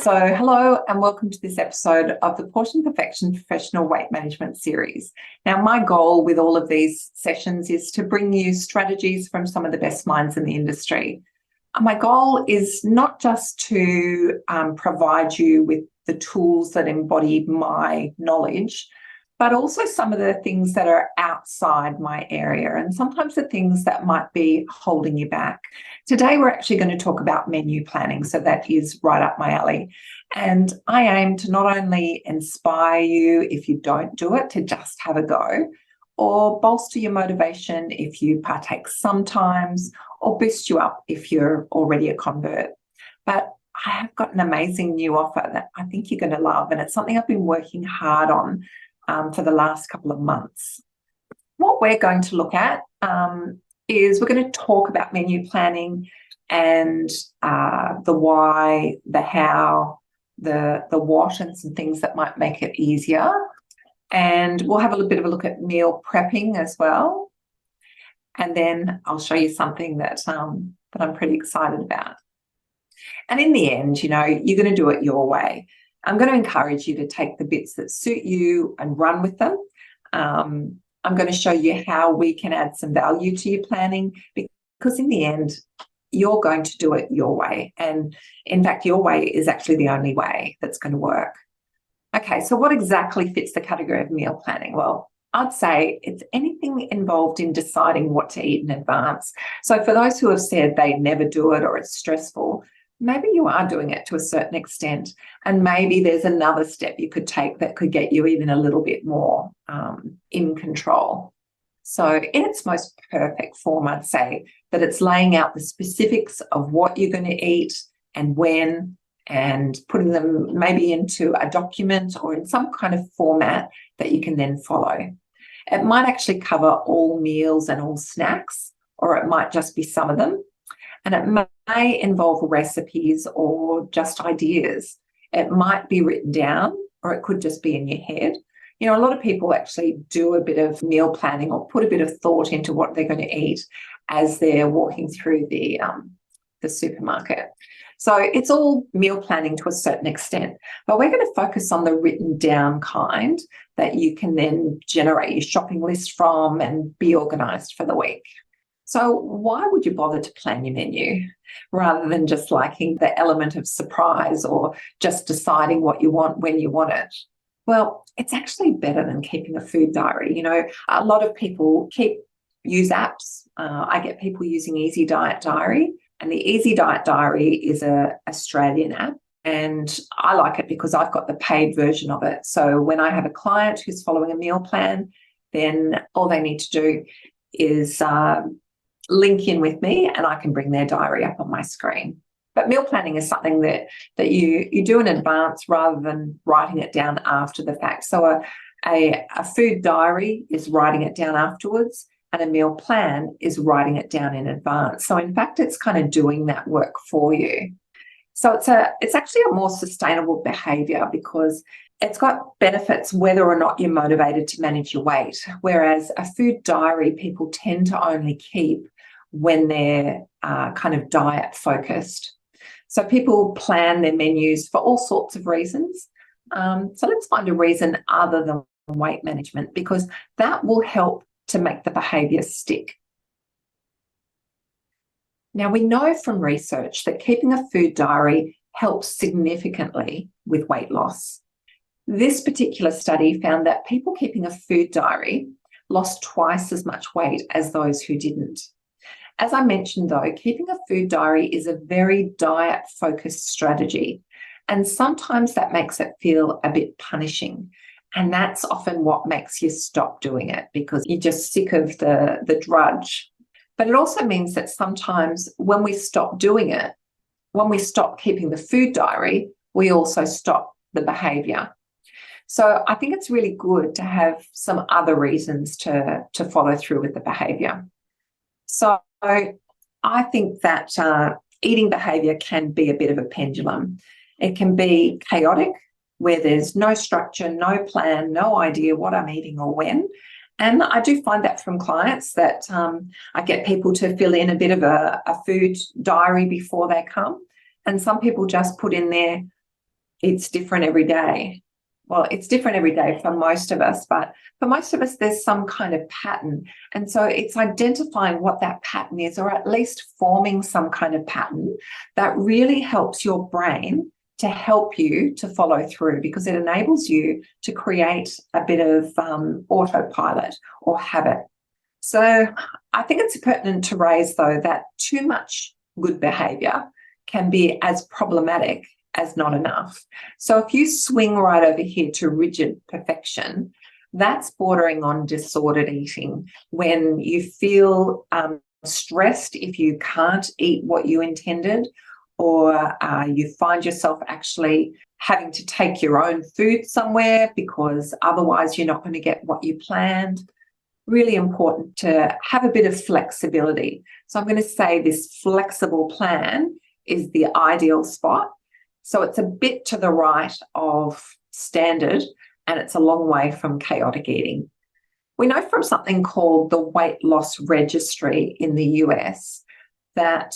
So hello and welcome to this episode of the Portion Perfection Professional Weight Management Series. Now, my goal with all of these sessions is to bring you strategies from some of the best minds in the industry. My goal is not just to provide you with the tools that embody my knowledge, but also some of the things that are outside my area and sometimes the things that might be holding you back. Today, we're actually going to talk about menu planning, so that is right up my alley. And I aim to not only inspire you if you don't do it, to just have a go, or bolster your motivation if you partake sometimes, or boost you up if you're already a convert. But I have got an amazing new offer that I think you're going to love, and it's something I've been working hard on for the last couple of months. What we're going to look at is we're going to talk about menu planning and the why, the how, the what, and some things that might make it easier. And we'll have a little bit of a look at meal prepping as well. And then I'll show you something that I'm pretty excited about. And in the end, you're going to do it your way. I'm going to encourage you to take the bits that suit you and run with them. I'm going to show you how we can add some value to your planning, because in the end, you're going to do it your way. And in fact, your way is actually the only way that's going to work. Okay, so what exactly fits the category of meal planning? Well, I'd say it's anything involved in deciding what to eat in advance. So for those who have said they never do it or it's stressful, maybe you are doing it to a certain extent, and maybe there's another step you could take that could get you even a little bit more in control. So in its most perfect form, I'd say that it's laying out the specifics of what you're going to eat and when, and putting them maybe into a document or in some kind of format that you can then follow. It might actually cover all meals and all snacks, or it might just be some of them. And it may involve recipes or just ideas. It might be written down, or it could just be in your head. A lot of people actually do a bit of meal planning or put a bit of thought into what they're going to eat as they're walking through the supermarket. So it's all meal planning to a certain extent, but we're going to focus on the written down kind that you can then generate your shopping list from and be organised for the week. So why would you bother to plan your menu rather than just liking the element of surprise or just deciding what you want when you want it? Well, it's actually better than keeping a food diary. A lot of people use apps. I get people using Easy Diet Diary, and the Easy Diet Diary is an Australian app. And I like it because I've got the paid version of it. So when I have a client who's following a meal plan, then all they need to do is link in with me and I can bring their diary up on my screen. But meal planning is something that you do in advance rather than writing it down after the fact. So a food diary is writing it down afterwards, and a meal plan is writing it down in advance. So in fact, it's kind of doing that work for you. So it's actually a more sustainable behaviour because it's got benefits whether or not you're motivated to manage your weight, whereas a food diary people tend to only keep when they're kind of diet focused. So people plan their menus for all sorts of reasons. So let's find a reason other than weight management, because that will help to make the behaviour stick. Now, we know from research that keeping a food diary helps significantly with weight loss. This particular study found that people keeping a food diary lost twice as much weight as those who didn't. As I mentioned, though, keeping a food diary is a very diet-focused strategy, and sometimes that makes it feel a bit punishing, and that's often what makes you stop doing it because you're just sick of the drudge. But it also means that sometimes when we stop doing it, when we stop keeping the food diary, we also stop the behaviour. So I think it's really good to have some other reasons to follow through with the behaviour. So I think that eating behaviour can be a bit of a pendulum. It can be chaotic, where there's no structure, no plan, no idea what I'm eating or when. And I do find that from clients that I get people to fill in a bit of a food diary before they come. And some people just put in there it's different every day. Well, it's different every day for most of us, but for most of us, there's some kind of pattern. And so it's identifying what that pattern is, or at least forming some kind of pattern that really helps your brain to help you to follow through, because it enables you to create a bit of autopilot or habit. So I think it's pertinent to raise, though, that too much good behaviour can be as problematic as not enough. So if you swing right over here to rigid perfection, that's bordering on disordered eating. When you feel stressed if you can't eat what you intended, or you find yourself actually having to take your own food somewhere because otherwise you're not going to get what you planned. Really important to have a bit of flexibility. So I'm going to say this flexible plan is the ideal spot. So it's a bit to the right of standard, and it's a long way from chaotic eating. We know from something called the weight loss registry in the US that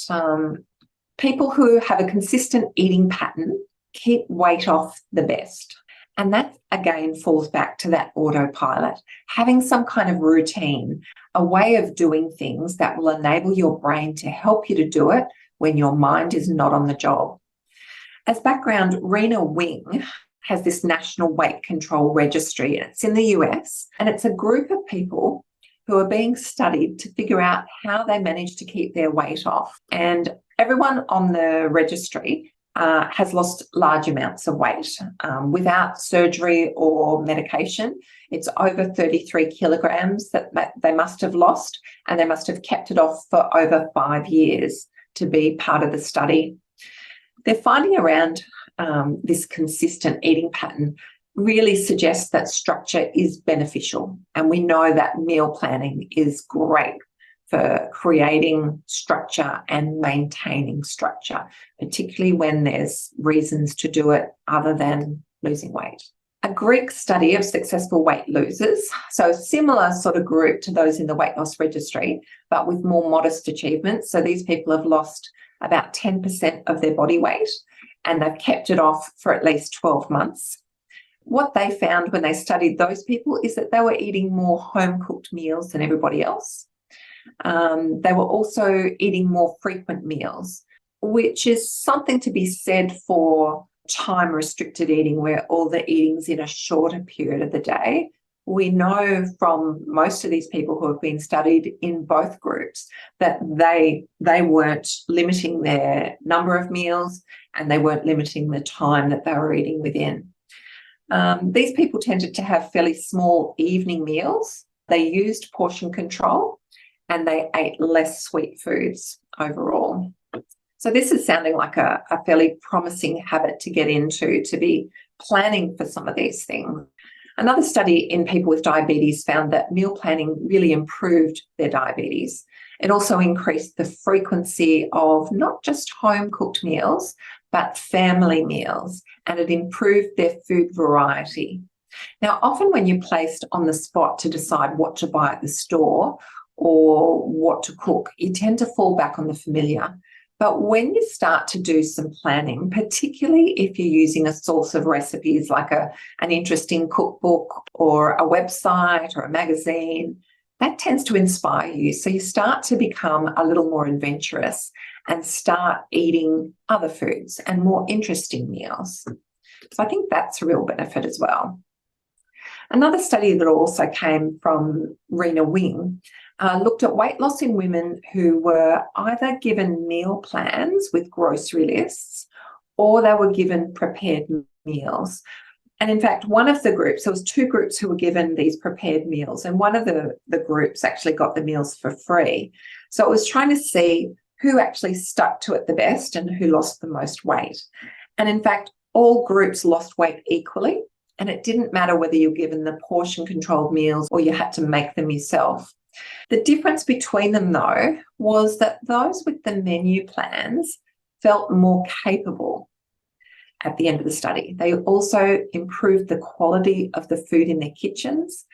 people who have a consistent eating pattern keep weight off the best. And that, again, falls back to that autopilot, having some kind of routine, a way of doing things that will enable your brain to help you to do it when your mind is not on the job. As background, Rena Wing has this national weight control registry, and it's in the US, and it's a group of people who are being studied to figure out how they manage to keep their weight off. And everyone on the registry has lost large amounts of weight without surgery or medication. It's over 33 kilograms that they must have lost, and they must have kept it off for over 5 years to be part of the study. They're finding around this consistent eating pattern really suggests that structure is beneficial. And we know that meal planning is great for creating structure and maintaining structure, particularly when there's reasons to do it other than losing weight. A Greek study of successful weight losers, so similar sort of group to those in the weight loss registry, but with more modest achievements. So these people have lost about 10% of their body weight, and they've kept it off for at least 12 months. What they found when they studied those people is that they were eating more home-cooked meals than everybody else. They were also eating more frequent meals, which is something to be said for time-restricted eating, where all the eating's in a shorter period of the day. We know from most of these people who have been studied in both groups that they weren't limiting their number of meals, and they weren't limiting the time that they were eating within. These people tended to have fairly small evening meals. They used portion control, and they ate less sweet foods overall. So this is sounding like a fairly promising habit to get into, to be planning for some of these things. Another study in people with diabetes found that meal planning really improved their diabetes. It also increased the frequency of not just home-cooked meals, but family meals, and it improved their food variety. Now, often when you're placed on the spot to decide what to buy at the store or what to cook, you tend to fall back on the familiar. But when you start to do some planning, particularly if you're using a source of recipes like an interesting cookbook or a website or a magazine, that tends to inspire you. So you start to become a little more adventurous and start eating other foods and more interesting meals. So I think that's a real benefit as well. Another study that also came from Rena Wing looked at weight loss in women who were either given meal plans with grocery lists, or they were given prepared meals. And in fact, one of the groups, there was 2 groups who were given these prepared meals, and one of the groups actually got the meals for free. So it was trying to see who actually stuck to it the best and who lost the most weight. And in fact, all groups lost weight equally, and it didn't matter whether you were given the portion-controlled meals or you had to make them yourself. The difference between them, though, was that those with the menu plans felt more capable at the end of the study. They also improved the quality of the food in their kitchens,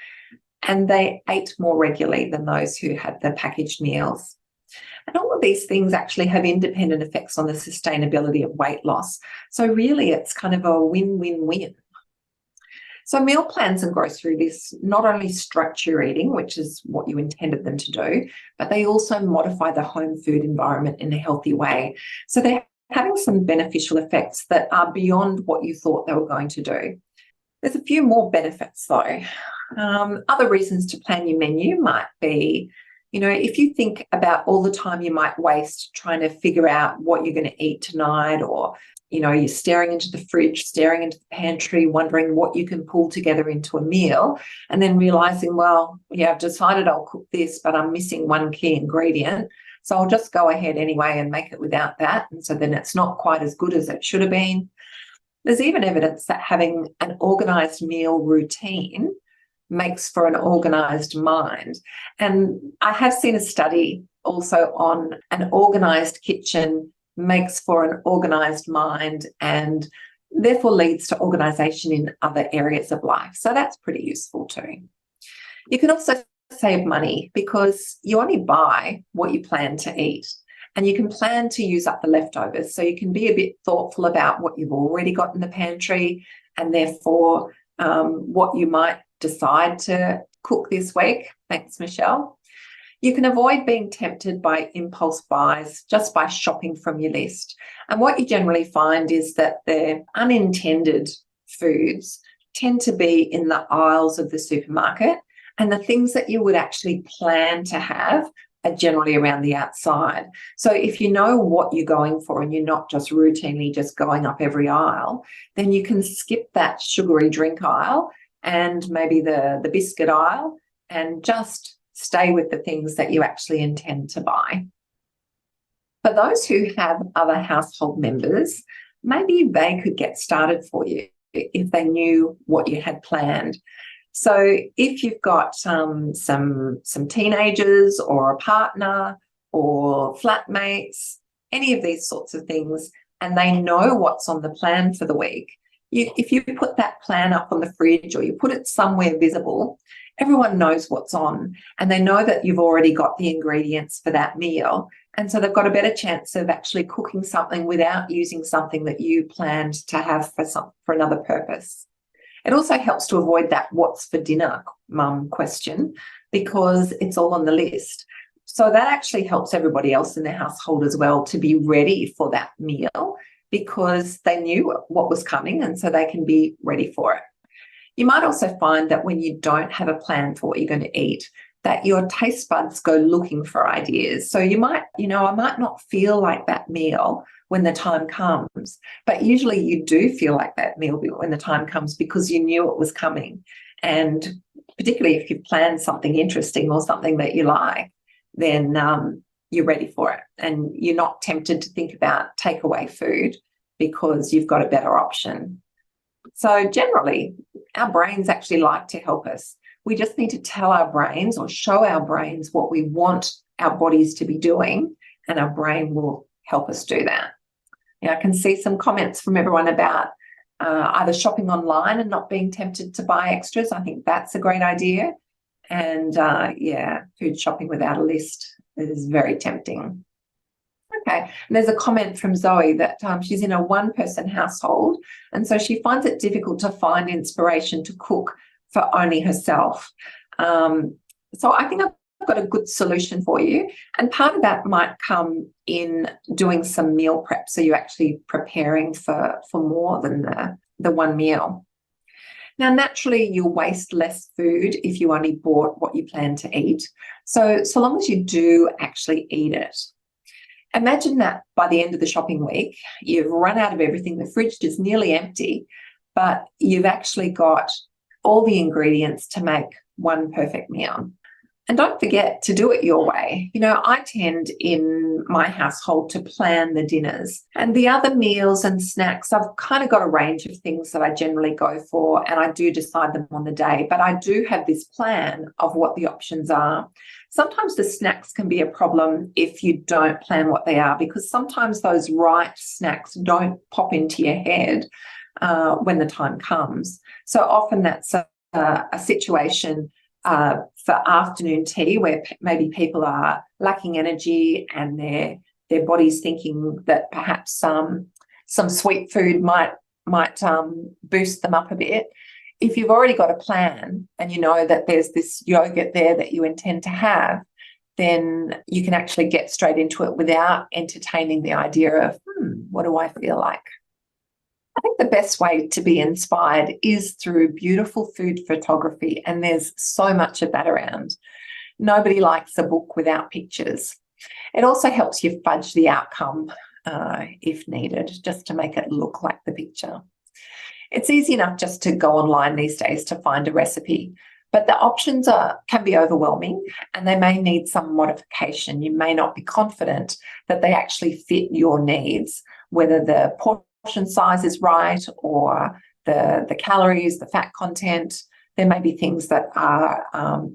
and they ate more regularly than those who had the packaged meals. And all of these things actually have independent effects on the sustainability of weight loss. So really, it's kind of a win-win-win. So meal plans and grocery lists not only structure your eating, which is what you intended them to do, but they also modify the home food environment in a healthy way. So they're having some beneficial effects that are beyond what you thought they were going to do. There's a few more benefits though. Other reasons to plan your menu might be, if you think about all the time you might waste trying to figure out what you're going to eat tonight, or you're staring into the fridge, staring into the pantry, wondering what you can pull together into a meal, and then realizing, well, yeah, I've decided I'll cook this, but I'm missing one key ingredient. So I'll just go ahead anyway and make it without that. And so then it's not quite as good as it should have been. There's even evidence that having an organized meal routine makes for an organized mind. And I have seen a study also on an organized kitchen makes for an organized mind and therefore leads to organization in other areas of life. So that's pretty useful too. You can also save money because you only buy what you plan to eat, and you can plan to use up the leftovers. So you can be a bit thoughtful about what you've already got in the pantry, and therefore what you might decide to cook this week. Thanks, Michelle. You can avoid being tempted by impulse buys just by shopping from your list. And what you generally find is that the unintended foods tend to be in the aisles of the supermarket, and the things that you would actually plan to have are generally around the outside. So if you know what you're going for and you're not just routinely just going up every aisle, then you can skip that sugary drink aisle and maybe the biscuit aisle and just stay with the things that you actually intend to buy. For those who have other household members, maybe they could get started for you if they knew what you had planned. So if you've got some teenagers or a partner or flatmates, any of these sorts of things, and they know what's on the plan for the week, if you put that plan up on the fridge or you put it somewhere visible, everyone knows what's on, and they know that you've already got the ingredients for that meal. And so they've got a better chance of actually cooking something without using something that you planned to have for another purpose. It also helps to avoid that what's for dinner mum question, because it's all on the list. So that actually helps everybody else in their household as well to be ready for that meal, because they knew what was coming and so they can be ready for it. You might also find that when you don't have a plan for what you're going to eat, that your taste buds go looking for ideas. So you might, I might not feel like that meal when the time comes, but usually you do feel like that meal when the time comes because you knew it was coming. And particularly if you've planned something interesting or something that you like, then you're ready for it. And you're not tempted to think about takeaway food because you've got a better option. So generally, our brains actually like to help us. We just need to tell our brains or show our brains what we want our bodies to be doing, and our brain will help us do that. I can see some comments from everyone about either shopping online and not being tempted to buy extras. I think that's a great idea. And food shopping without a list is very tempting. Okay, and there's a comment from Zoe that she's in a one-person household, and so she finds it difficult to find inspiration to cook for only herself. So I think I've got a good solution for you, and part of that might come in doing some meal prep, so you're actually preparing for more than the one meal. Now, naturally, you'll waste less food if you only bought what you plan to eat, so long as you do actually eat it. Imagine that by the end of the shopping week, you've run out of everything. The fridge is nearly empty, but you've actually got all the ingredients to make one perfect meal. And don't forget to do it your way. I tend in my household to plan the dinners, and the other meals and snacks, I've kind of got a range of things that I generally go for, and I do decide them on the day, but I do have this plan of what the options are. Sometimes the snacks can be a problem if you don't plan what they are, because sometimes those right snacks don't pop into your head when the time comes. So often that's a situation for afternoon tea, where maybe people are lacking energy and their body's thinking that perhaps some sweet food might boost them up a bit. If you've already got a plan and you know that there's this yogurt there that you intend to have, then you can actually get straight into it without entertaining the idea of, what do I feel like? I think the best way to be inspired is through beautiful food photography, and there's so much of that around. Nobody likes a book without pictures. It also helps you fudge the outcome if needed, just to make it look like the picture. It's easy enough just to go online these days to find a recipe, but the options can be overwhelming and they may need some modification. You may not be confident that they actually fit your needs, whether the portion size is right or the calories, the fat content. There may be things that are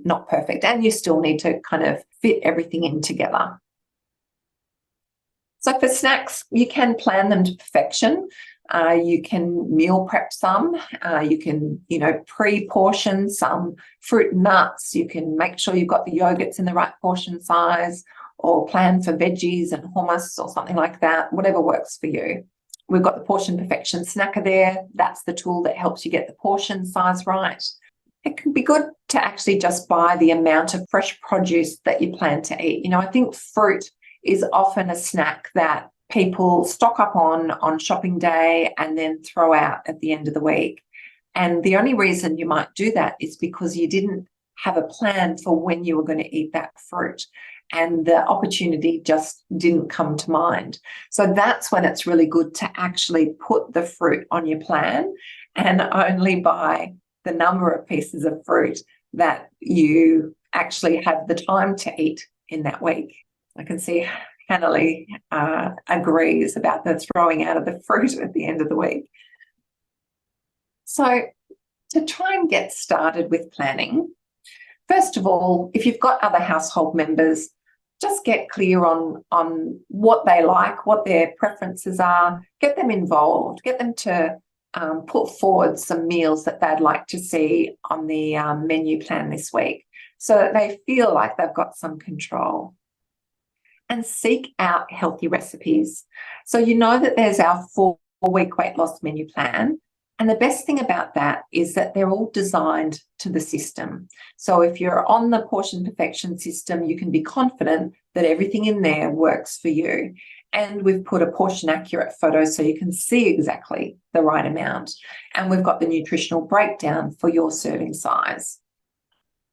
not perfect, and you still need to kind of fit everything in together. So for snacks, you can plan them to perfection. You can meal prep some. You can, pre-portion some fruit and nuts. You can make sure you've got the yogurts in the right portion size, or plan for veggies and hummus or something like that, whatever works for you. We've got the portion perfection snacker there. That's the tool that helps you get the portion size right. It can be good to actually just buy the amount of fresh produce that you plan to eat. I think fruit is often a snack that people stock up on shopping day and then throw out at the end of the week. And the only reason you might do that is because you didn't have a plan for when you were going to eat that fruit, and the opportunity just didn't come to mind. So that's when it's really good to actually put the fruit on your plan and only buy the number of pieces of fruit that you actually have the time to eat in that week. I can see Hannah agrees about the throwing out of the fruit at the end of the week. So to try and get started with planning, first of all, if you've got other household members, just get clear on what they like, what their preferences are, get them involved, get them to put forward some meals that they'd like to see on the menu plan this week, so that they feel like they've got some control. And seek out healthy recipes. So that there's our 4-week weight loss menu plan. And the best thing about that is that they're all designed to the system. So if you're on the portion perfection system, you can be confident that everything in there works for you. And we've put a portion accurate photo so you can see exactly the right amount. And we've got the nutritional breakdown for your serving size.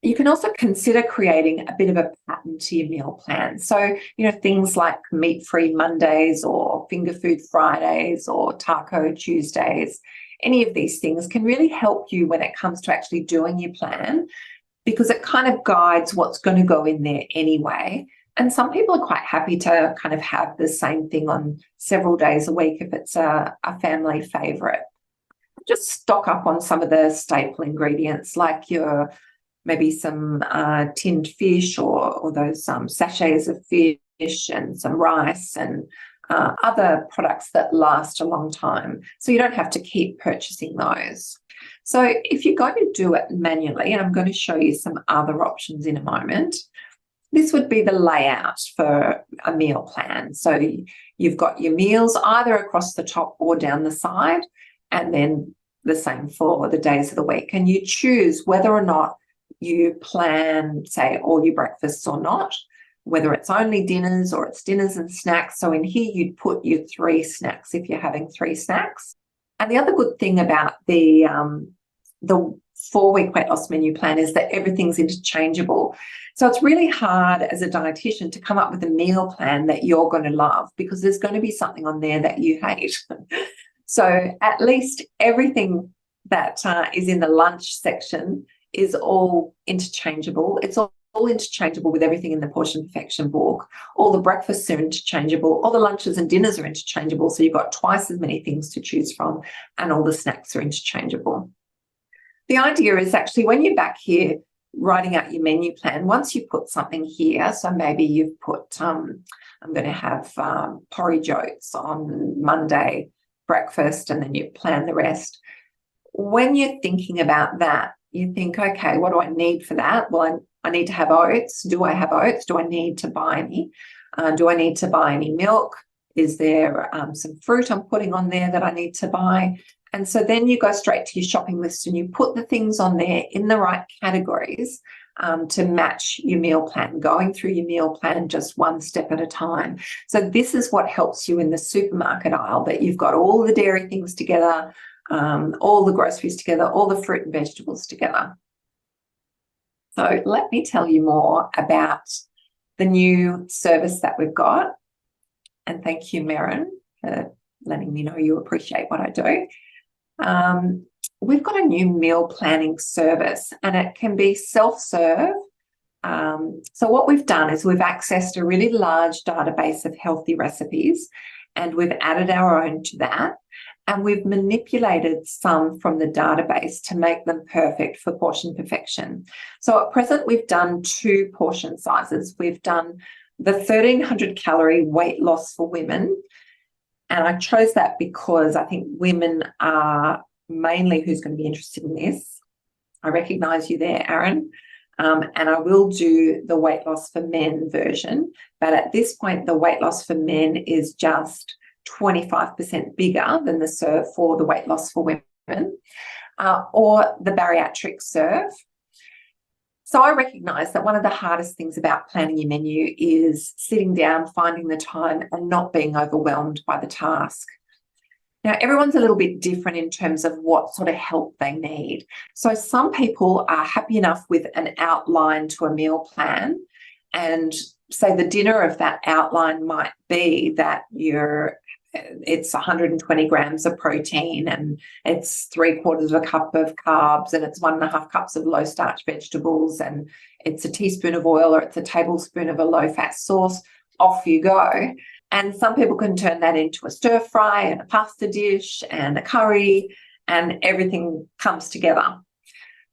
You can also consider creating a bit of a pattern to your meal plan. So, things like meat-free Mondays or finger food Fridays or taco Tuesdays. Any of these things can really help you when it comes to actually doing your plan, because it kind of guides what's going to go in there anyway. And some people are quite happy to kind of have the same thing on several days a week if it's a family favourite. Just stock up on some of the staple ingredients, like maybe some tinned fish or those sachets of fish, and some rice and other products that last a long time, so you don't have to keep purchasing those. So if you're going to do it manually, and I'm going to show you some other options in a moment, this would be the layout for a meal plan. So you've got your meals either across the top or down the side, and then the same for the days of the week. And you choose whether or not you plan, say, all your breakfasts or not, whether it's only dinners or it's dinners and snacks. So in here, you'd put your 3 snacks if you're having 3 snacks. And the other good thing about the 4-week weight loss menu plan is that everything's interchangeable. So it's really hard as a dietitian to come up with a meal plan that you're going to love, because there's going to be something on there that you hate. So at least everything that is in the lunch section is all interchangeable. It's all interchangeable with everything in the portion perfection book. All the breakfasts are interchangeable. All the lunches and dinners are interchangeable. So you've got twice as many things to choose from, and all the snacks are interchangeable. The idea is actually when you're back here writing out your menu plan, once you put something here, so maybe you've put, I'm going to have porridge oats on Monday breakfast, and then you plan the rest. When you're thinking about that, you think, okay, what do I need for that? Well, I need to have oats. Do I have oats? Do I need to buy any? Do I need to buy any milk? Is there some fruit I'm putting on there that I need to buy? And so then you go straight to your shopping list and you put the things on there in the right categories to match your meal plan, going through your meal plan just one step at a time. So this is what helps you in the supermarket aisle, that you've got all the dairy things together, all the groceries together, all the fruit and vegetables together. So let me tell you more about the new service that we've got. And thank you, Merrin, for letting me know you appreciate what I do. We've got a new meal planning service, and it can be self-serve. So what we've done is we've accessed a really large database of healthy recipes, and we've added our own to that. And we've manipulated some from the database to make them perfect for portion perfection. So at present, we've done 2 portion sizes. We've done the 1,300 calorie weight loss for women. And I chose that because I think women are mainly who's going to be interested in this. I recognise you there, Aaron. And I will do the weight loss for men version. But at this point, the weight loss for men is just 25% bigger than the serve for the weight loss for women, or the bariatric serve. So I recognise that one of the hardest things about planning your menu is sitting down, finding the time and not being overwhelmed by the task. Now, everyone's a little bit different in terms of what sort of help they need. So some people are happy enough with an outline to a meal plan, and say the dinner of that outline might be that it's 120 grams of protein, and it's 3/4 of a cup of carbs, and it's 1.5 cups of low starch vegetables, and it's a teaspoon of oil, or it's a tablespoon of a low fat sauce. Off you go. And some people can turn that into a stir fry and a pasta dish and a curry, and everything comes together.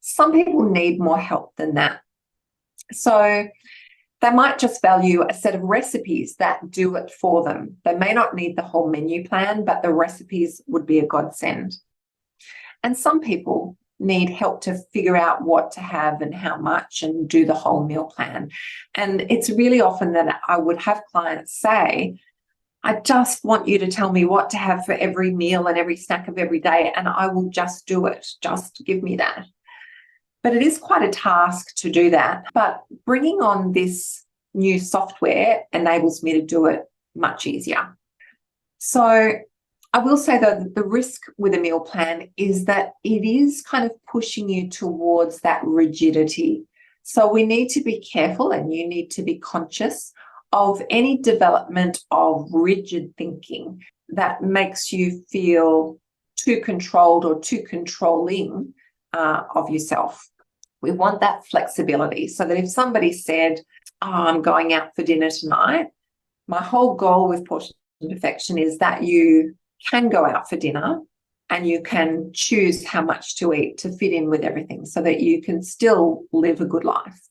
Some people need more help than that. So they might just value a set of recipes that do it for them. They may not need the whole menu plan, but the recipes would be a godsend. And some people need help to figure out what to have and how much, and do the whole meal plan. And it's really often that I would have clients say, I just want you to tell me what to have for every meal and every snack of every day, and I will just do it. Just give me that. But it is quite a task to do that. But bringing on this new software enables me to do it much easier. So I will say, though, that the risk with a meal plan is that it is kind of pushing you towards that rigidity. So we need to be careful, and you need to be conscious of any development of rigid thinking that makes you feel too controlled or too controlling of yourself. We want that flexibility, so that if somebody said, oh, I'm going out for dinner tonight, my whole goal with portion perfection is that you can go out for dinner and you can choose how much to eat to fit in with everything, so that you can still live a good life.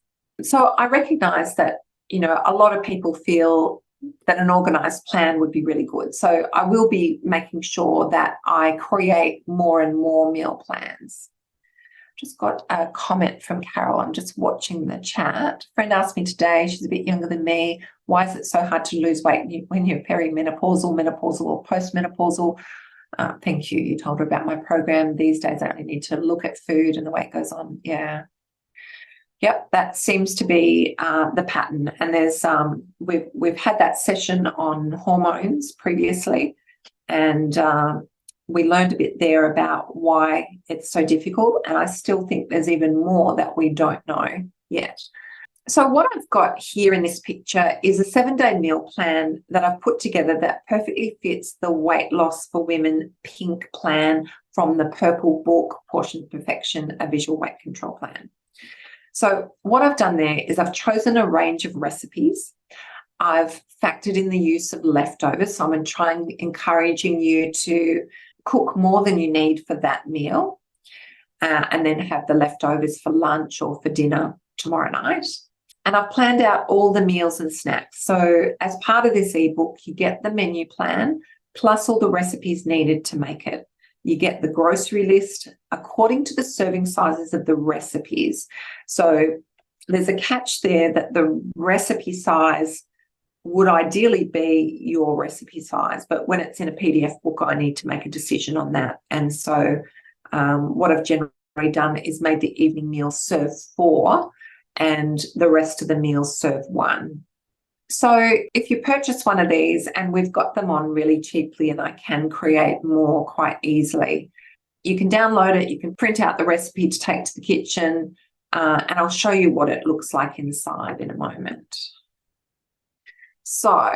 So I recognize that, a lot of people feel that an organized plan would be really good. So I will be making sure that I create more and more meal plans. Just got a comment from Carol. I'm just watching the chat. A friend asked me today, she's a bit younger than me, why is it so hard to lose weight when you're perimenopausal, menopausal, or postmenopausal? Thank you. You told her about my program. These days I only need to look at food and the weight goes on. Yeah. Yep, that seems to be the pattern. And there's we've had that session on hormones previously, and we learned a bit there about why it's so difficult. And I still think there's even more that we don't know yet. So what I've got here in this picture is a 7-day meal plan that I've put together that perfectly fits the weight loss for women pink plan from the purple book, Portion Perfection, a visual weight control plan. So what I've done there is I've chosen a range of recipes. I've factored in the use of leftovers. So I'm encouraging you to cook more than you need for that meal, and then have the leftovers for lunch or for dinner tomorrow night. And I've planned out all the meals and snacks. So as part of this ebook, you get the menu plan plus all the recipes needed to make it. You get the grocery list according to the serving sizes of the recipes. So there's a catch there that the recipe size would ideally be your recipe size, but when it's in a PDF book, I need to make a decision on that. And so what I've generally done is made the evening meal serve 4 and the rest of the meals serve 1. So if you purchase one of these, and we've got them on really cheaply and I can create more quite easily, you can download it, you can print out the recipe to take to the kitchen, and I'll show you what it looks like inside in a moment. So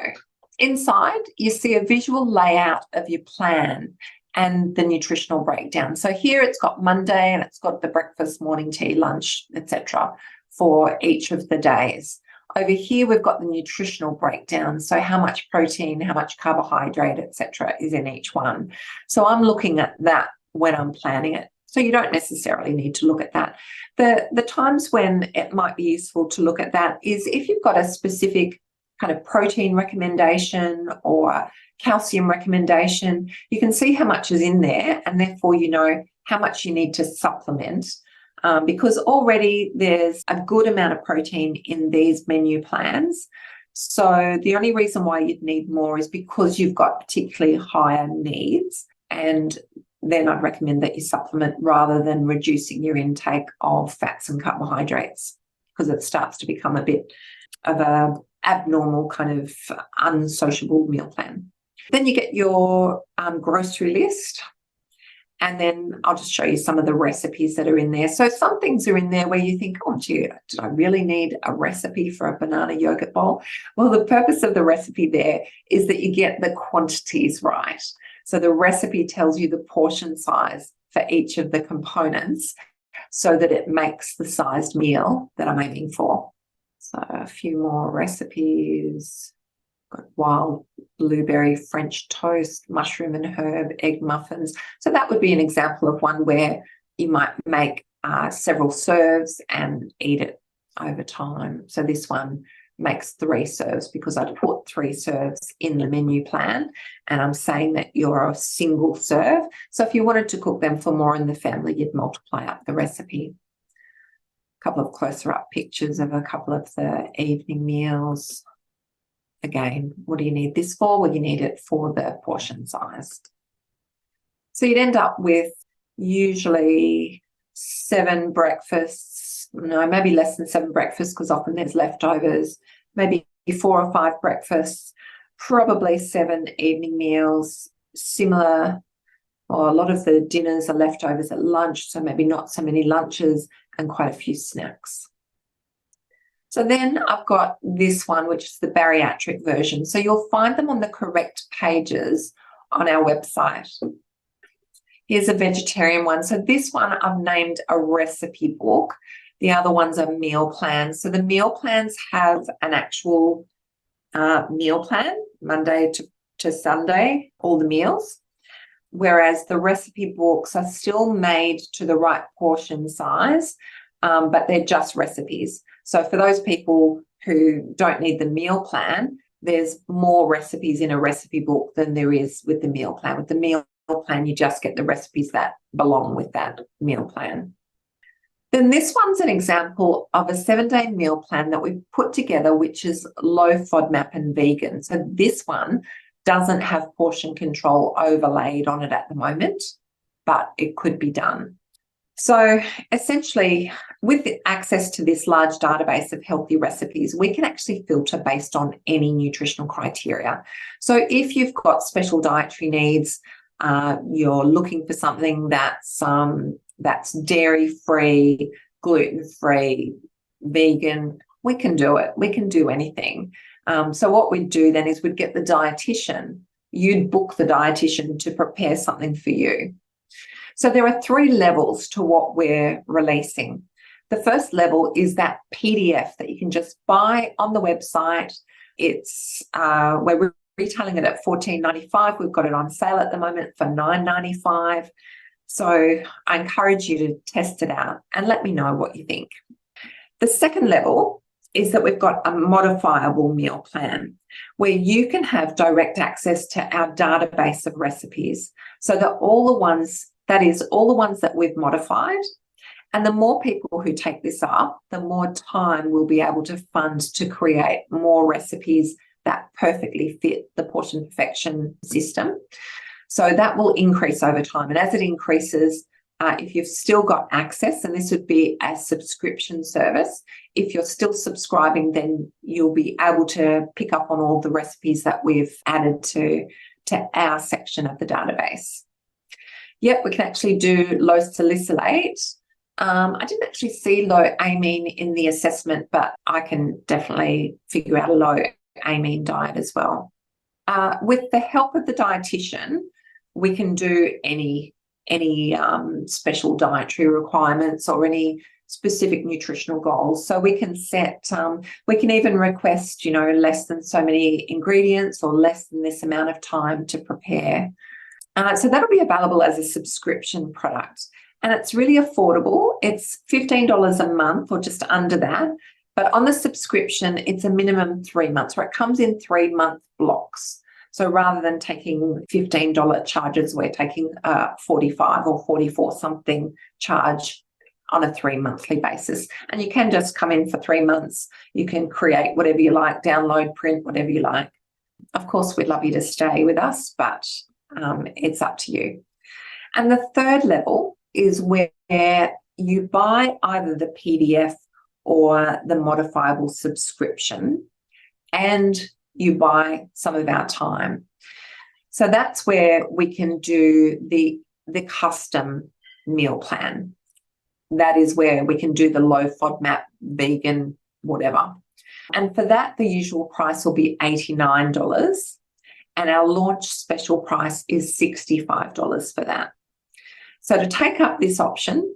inside, you see a visual layout of your plan and the nutritional breakdown. So here it's got Monday and it's got the breakfast, morning tea, lunch, etc. for each of the days. Over here, we've got the nutritional breakdown. So how much protein, how much carbohydrate, etc. is in each one. So I'm looking at that when I'm planning it. So you don't necessarily need to look at that. The times when it might be useful to look at that is if you've got a specific kind of protein recommendation or calcium recommendation, you can see how much is in there, and therefore you know how much you need to supplement, because already there's a good amount of protein in these menu plans. So the only reason why you'd need more is because you've got particularly higher needs, and then I'd recommend that you supplement rather than reducing your intake of fats and carbohydrates, because it starts to become a bit of a abnormal kind of unsociable meal plan. Then you get your grocery list, and then I'll just show you some of the recipes that are in there. So some things are in there where you think, oh gee, did I really need a recipe for a banana yogurt bowl? Well, the purpose of the recipe there is that you get the quantities right. So the recipe tells you the portion size for each of the components so that it makes the sized meal that I'm aiming for. So a few more recipes. Got wild blueberry French toast, mushroom and herb, egg muffins. So that would be an example of one where you might make several serves and eat it over time. So this one makes 3 serves because I'd put 3 serves in the menu plan, and I'm saying that you're a single serve. So if you wanted to cook them for more in the family, you'd multiply up the recipe. Couple of closer up pictures of a couple of the evening meals. Again, what do you need this for? Well, you need it for the portion size. So you'd end up with usually 7 breakfasts, no, maybe less than 7 breakfasts because often there's leftovers, maybe 4 or 5 breakfasts, probably 7 evening meals, similar, or a lot of the dinners are leftovers at lunch, so maybe not so many lunches, and quite a few snacks. So then I've got this one, which is the bariatric version. So you'll find them on the correct pages on our website. Here's a vegetarian one. So this one I've named a recipe book. The other ones are meal plans. So the meal plans have an actual meal plan, Monday to Sunday, all the meals, whereas the recipe books are still made to the right portion size, but they're just recipes. So for those people who don't need the meal plan, there's more recipes in a recipe book than there is with the meal plan. With the meal plan, you just get the recipes that belong with that meal plan. Then this one's an example of a 7-day meal plan that we've put together, which is low FODMAP and vegan. So this one doesn't have portion control overlaid on it at the moment, but it could be done. So essentially, with access to this large database of healthy recipes, we can actually filter based on any nutritional criteria. So if you've got special dietary needs, you're looking for something that's dairy-free, gluten-free, vegan, we can do it. We can do anything. So what we'd do then is we'd get the dietitian. You'd book the dietitian to prepare something for you. So there are 3 levels to what we're releasing. The first level is that PDF that you can just buy on the website. It's we're retailing it at $14.95. We've got it on sale at the moment for $9.95. So I encourage you to test it out and let me know what you think. The second level is that we've got a modifiable meal plan where you can have direct access to our database of recipes. So that all the ones that we've modified. And the more people who take this up, the more time we'll be able to fund to create more recipes that perfectly fit the portion perfection system. So that will increase over time. And as it increases, if you've still got access, and this would be a subscription service, if you're still subscribing, then you'll be able to pick up on all the recipes that we've added to our section of the database. Yep, we can actually do low salicylate. I didn't actually see low amine in the assessment, but I can definitely figure out a low amine diet as well. With the help of the dietitian, we can do any special dietary requirements or any specific nutritional goals. So we can set, we can even request, less than so many ingredients or less than this amount of time to prepare. So that'll be available as a subscription product. And it's really affordable. It's $15 a month or just under that. But on the subscription, it's a minimum 3 months, where it comes in 3-month blocks. So rather than taking $15 charges, we're taking $45 or $44 something charge on a 3-monthly basis. And you can just come in for 3 months. You can create whatever you like, download, print, whatever you like. Of course, we'd love you to stay with us, but it's up to you. And the third level is where you buy either the PDF or the modifiable subscription, and you buy some of our time. So that's where we can do the custom meal plan. That is where we can do the low FODMAP, vegan, whatever. And for that, the usual price will be $89. And our launch special price is $65 for that. So to take up this option,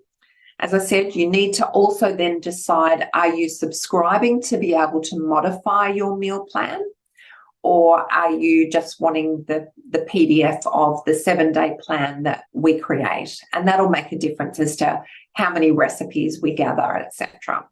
as I said, you need to also then decide, are you subscribing to be able to modify your meal plan? Or are you just wanting the PDF of the 7-day plan that we create? And that'll make a difference as to how many recipes we gather, etc.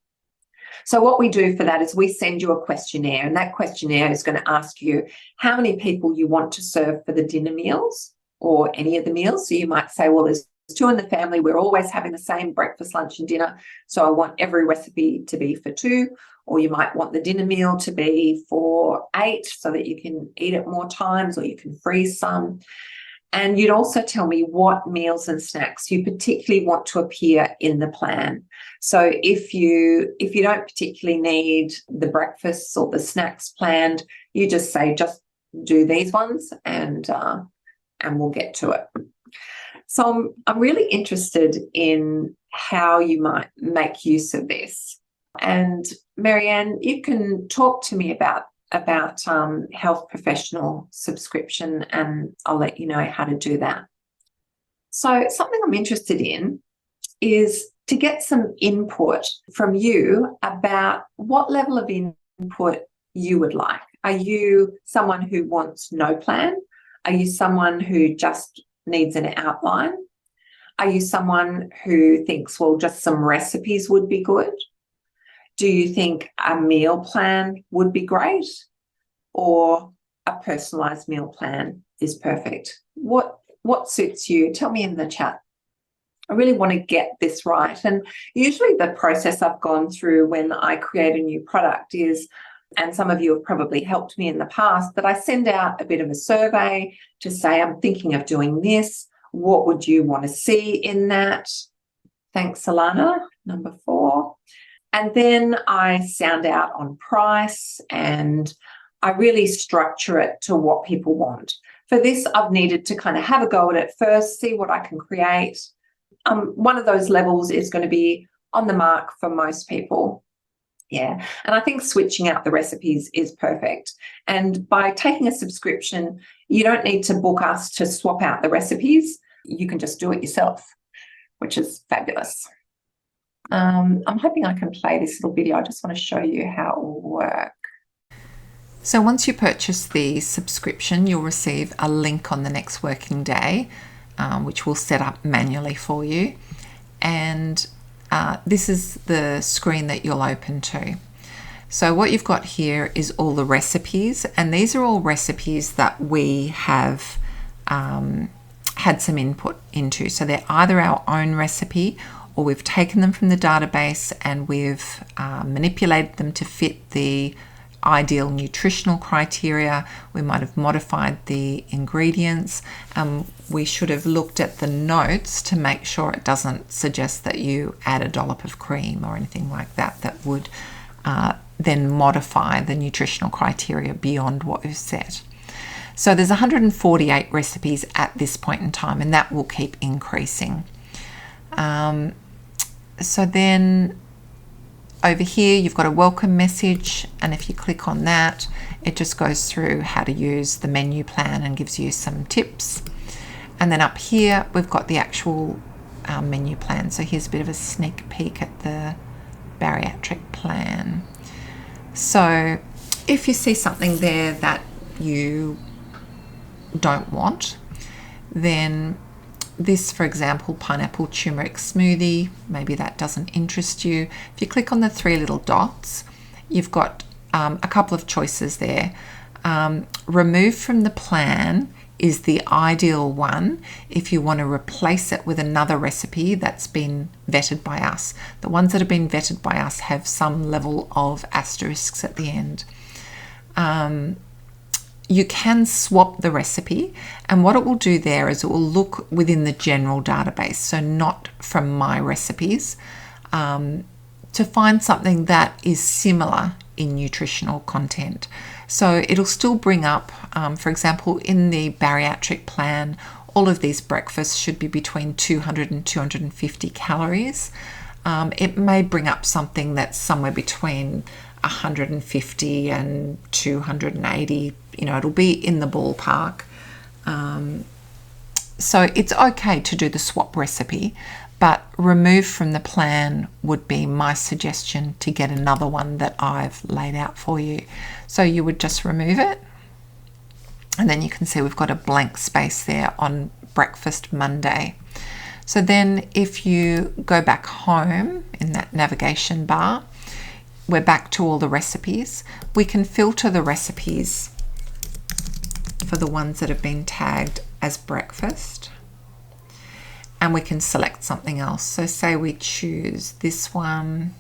So what we do for that is we send you a questionnaire, and that questionnaire is going to ask you how many people you want to serve for the dinner meals or any of the meals. So you might say, well, there's 2 in the family. We're always having the same breakfast, lunch, and dinner. So I want every recipe to be for 2. Or you might want the dinner meal to be for 8 so that you can eat it more times, or you can freeze some. And you'd also tell me what meals and snacks you particularly want to appear in the plan. So if you don't particularly need the breakfasts or the snacks planned, you just say, just do these ones, and we'll get to it. So I'm really interested in how you might make use of this. And Marianne, you can talk to me about health professional subscription, and I'll let you know how to do that. So something I'm interested in is to get some input from you about what level of input you would like. Are you someone who wants no plan? Are you someone who just needs an outline? Are you someone who thinks, well, just some recipes would be good? Do you think a meal plan would be great, or a personalised meal plan is perfect? What suits you? Tell me in the chat. I really want to get this right. And usually the process I've gone through when I create a new product is, and some of you have probably helped me in the past, that I send out a bit of a survey to say, I'm thinking of doing this. What would you want to see in that? Thanks, Alana. Number 4. And then I sound out on price, and I really structure it to what people want. For this, I've needed to kind of have a go at it first, see what I can create. One of those levels is going to be on the mark for most people. Yeah, and I think switching out the recipes is perfect. And by taking a subscription, you don't need to book us to swap out the recipes. You can just do it yourself, which is fabulous. I'm hoping I can play this little video. I just want to show you how it will work. So once you purchase the subscription, you'll receive a link on the next working day, which we'll set up manually for you. And this is the screen that you'll open to. So what you've got here is all the recipes, and these are all recipes that we have had some input into. So they're either our own recipe, or we've taken them from the database and we've manipulated them to fit the ideal nutritional criteria. We might have modified the ingredients. We should have looked at the notes to make sure it doesn't suggest that you add a dollop of cream or anything like that that would then modify the nutritional criteria beyond what we've set. So there's 148 recipes at this point in time, and that will keep increasing. So then over here, you've got a welcome message, and if you click on that, it just goes through how to use the menu plan and gives you some tips. And then up here, we've got the actual menu plan. So here's a bit of a sneak peek at the bariatric plan. So if you see something there that you don't want, then this, for example, pineapple turmeric smoothie, maybe that doesn't interest you. If you click on the three little dots, you've got a couple of choices there. Remove from the plan is the ideal one if you want to replace it with another recipe that's been vetted by us. The ones that have been vetted by us have some level of asterisks at the end. You can swap the recipe, and what it will do there is it will look within the general database, so not from my recipes, to find something that is similar in nutritional content. So it'll still bring up, for example, in the bariatric plan, all of these breakfasts should be between 200 and 250 calories. It may bring up something that's somewhere between 150 and 280, it'll be in the ballpark. So it's okay to do the swap recipe, but remove from the plan would be my suggestion to get another one that I've laid out for you. So you would just remove it, and then you can see we've got a blank space there on breakfast Monday. So then if you go back home in that navigation bar, we're back to all the recipes. We can filter the recipes for the ones that have been tagged as breakfast, and we can select something else. So say we choose this one,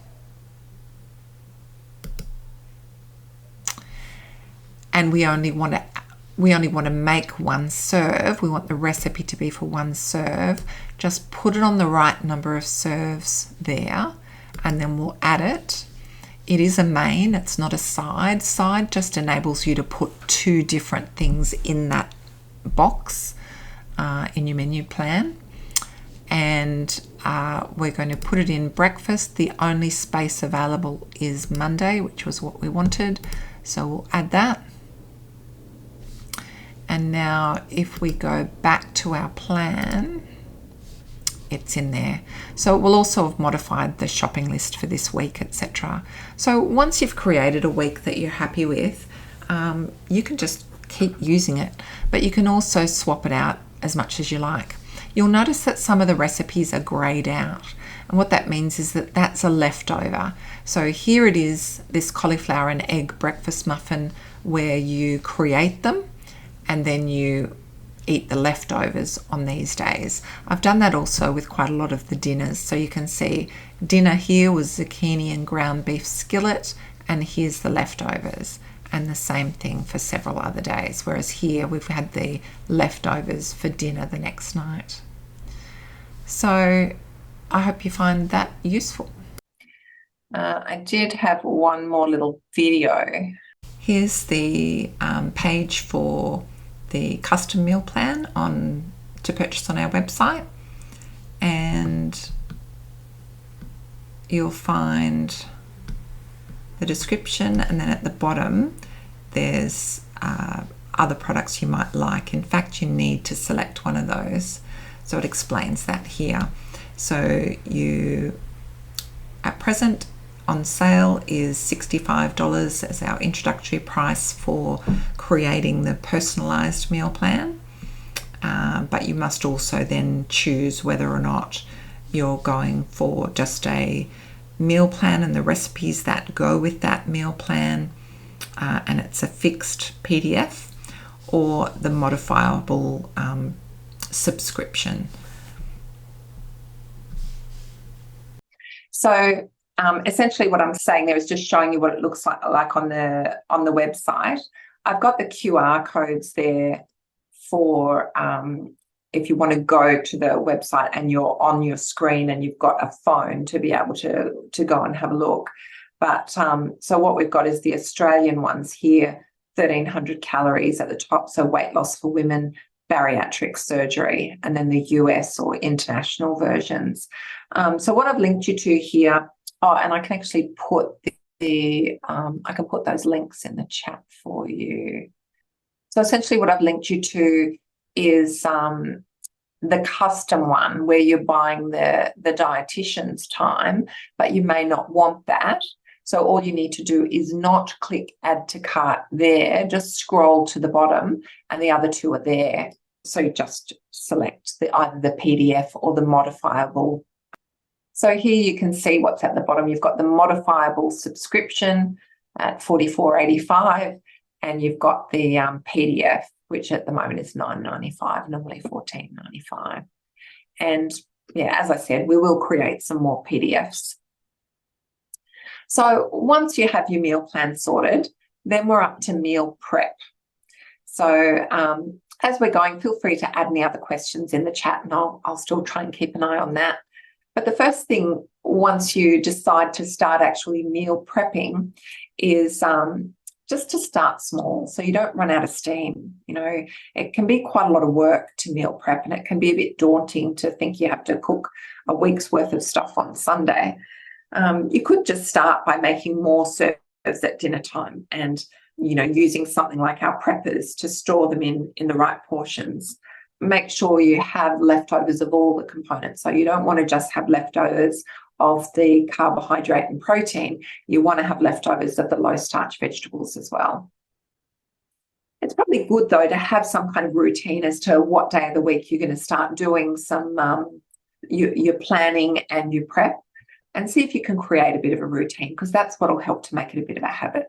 and we only want to make one serve. We want the recipe to be for one serve. Just put it on the right number of serves there, and then we'll add it. It is a main, it's not a side. Side just enables you to put two different things in that box in your menu plan. And we're going to put it in breakfast. The only space available is Monday, which was what we wanted. So we'll add that. And now if we go back to our plan, it's in there. So it will also have modified the shopping list for this week, etc. So once you've created a week that you're happy with, you can just keep using it, but you can also swap it out as much as you like. You'll notice that some of the recipes are grayed out, and what that means is that that's a leftover. So here it is, this cauliflower and egg breakfast muffin, where you create them and then you eat the leftovers on these days. I've done that also with quite a lot of the dinners. So you can see dinner here was zucchini and ground beef skillet, and here's the leftovers, and the same thing for several other days. Whereas here we've had the leftovers for dinner the next night. So I hope you find that useful. I did have one more little video. Here's the page for the custom meal plan to purchase on our website, and you'll find the description, and then at the bottom there's other products you might like. In fact, you need to select one of those, so it explains that here. So you, at present, on sale is $65 as our introductory price for creating the personalized meal plan, but you must also then choose whether or not you're going for just a meal plan and the recipes that go with that meal plan, and it's a fixed PDF, or the modifiable subscription. So essentially what I'm saying there is just showing you what it looks like on the website. I've got the QR codes there for if you want to go to the website and you're on your screen and you've got a phone to be able to go and have a look. But so what we've got is the Australian ones here, 1,300 calories at the top, so weight loss for women, bariatric surgery, and then the US or international versions. So what I've linked you to here, and I can actually put I can put those links in the chat for you. So essentially what I've linked you to is the custom one where you're buying the dietitian's time, but you may not want that. So all you need to do is not click add to cart there, just scroll to the bottom and the other two are there. So you just select either the PDF or the modifiable. So here you can see what's at the bottom. You've got the modifiable subscription at $44.85, and you've got the PDF, which at the moment is $9.95, normally $14.95. And yeah, as I said, we will create some more PDFs. So once you have your meal plan sorted, then we're up to meal prep. So as we're going, feel free to add any other questions in the chat, and I'll still try and keep an eye on that. But the first thing, once you decide to start actually meal prepping, is just to start small so you don't run out of steam. You know, it can be quite a lot of work to meal prep, and it can be a bit daunting to think you have to cook a week's worth of stuff on Sunday. You could just start by making more serves at dinner time and, you know, using something like our preppers to store them in the right portions. Make sure you have leftovers of all the components. So you don't want to just have leftovers of the carbohydrate and protein. You want to have leftovers of the low starch vegetables as well. It's probably good though to have some kind of routine as to what day of the week you're going to start doing some your planning and your prep, and see if you can create a bit of a routine, because that's what will help to make it a bit of a habit.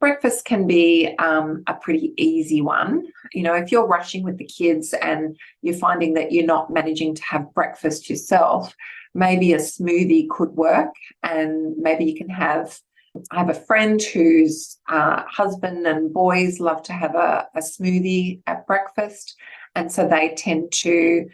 Breakfast can be a pretty easy one. You know, if you're rushing with the kids and you're finding that you're not managing to have breakfast yourself, maybe a smoothie could work. And maybe you can I have a friend whose husband and boys love to have a smoothie at breakfast. And so they tend to,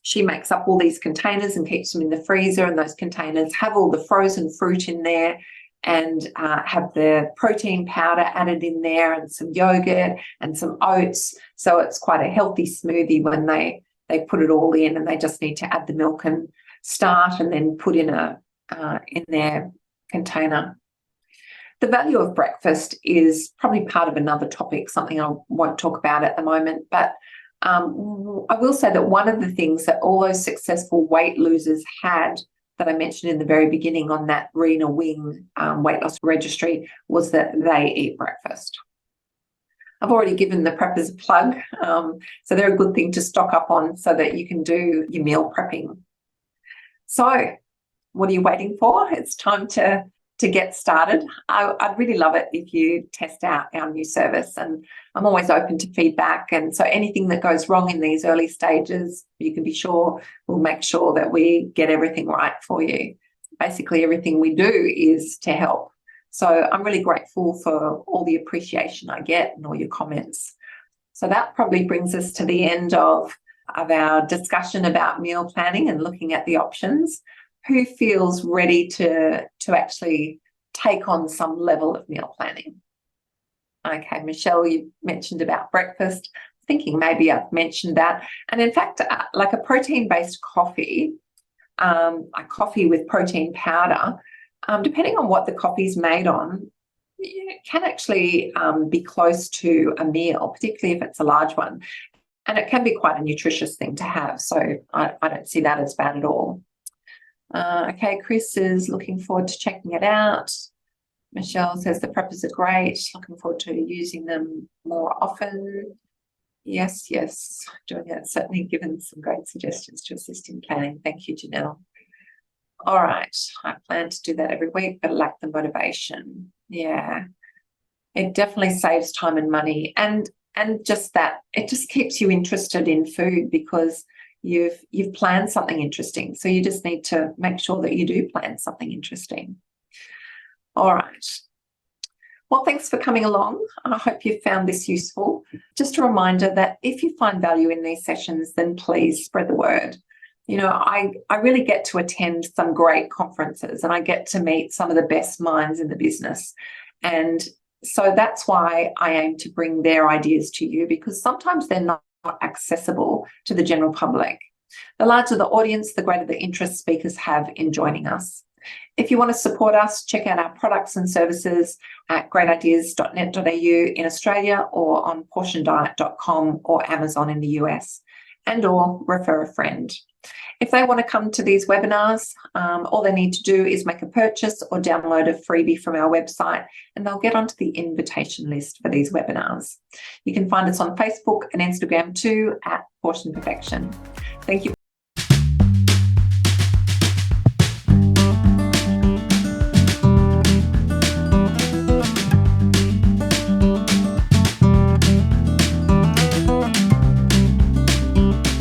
she makes up all these containers and keeps them in the freezer, and those containers have all the frozen fruit in there, and have the protein powder added in there, and some yogurt and some oats. So it's quite a healthy smoothie when they put it all in, and they just need to add the milk and start and then put in their container. The value of breakfast is probably part of another topic, something I won't talk about at the moment, but I will say that one of the things that all those successful weight losers had that I mentioned in the very beginning on that Rena Wing weight loss registry was that they eat breakfast. I've already given the preppers a plug, so they're a good thing to stock up on so that you can do your meal prepping. So what are you waiting for? It's time to get started. I'd really love it if you test out our new service, and I'm always open to feedback. And so anything that goes wrong in these early stages, you can be sure we'll make sure that we get everything right for you. Basically, everything we do is to help. So I'm really grateful for all the appreciation I get and all your comments. So that probably brings us to the end of our discussion about meal planning and looking at the options. Who feels ready to actually take on some level of meal planning? Okay, Michelle, you mentioned about breakfast. Thinking maybe I've mentioned that. And in fact, like a protein-based coffee, a coffee with protein powder, depending on what the coffee is made on, it can actually be close to a meal, particularly if it's a large one. And it can be quite a nutritious thing to have. So I don't see that as bad at all. Okay, Chris is looking forward to checking it out. Michelle says the preppers are great. Looking forward to using them more often. Yes, Julia, certainly given some great suggestions to assist in planning. Thank you, Janelle. All right, I plan to do that every week, but lack the motivation. Yeah, it definitely saves time and money, and just that, it just keeps you interested in food because you've planned something interesting. So you just need to make sure that you do plan something interesting. All right. Well, thanks for coming along. I hope you found this useful. Just a reminder that if you find value in these sessions, then please spread the word. You know, I really get to attend some great conferences and I get to meet some of the best minds in the business. And so that's why I aim to bring their ideas to you, because sometimes they're not accessible to the general public. The larger the audience, the greater the interest speakers have in joining us. If you want to support us, check out our products and services at greatideas.net.au in Australia or on portiondiet.com or Amazon in the US, and or refer a friend. If they want to come to these webinars, all they need to do is make a purchase or download a freebie from our website, and they'll get onto the invitation list for these webinars. You can find us on Facebook and Instagram too at Portion Perfection. Thank you.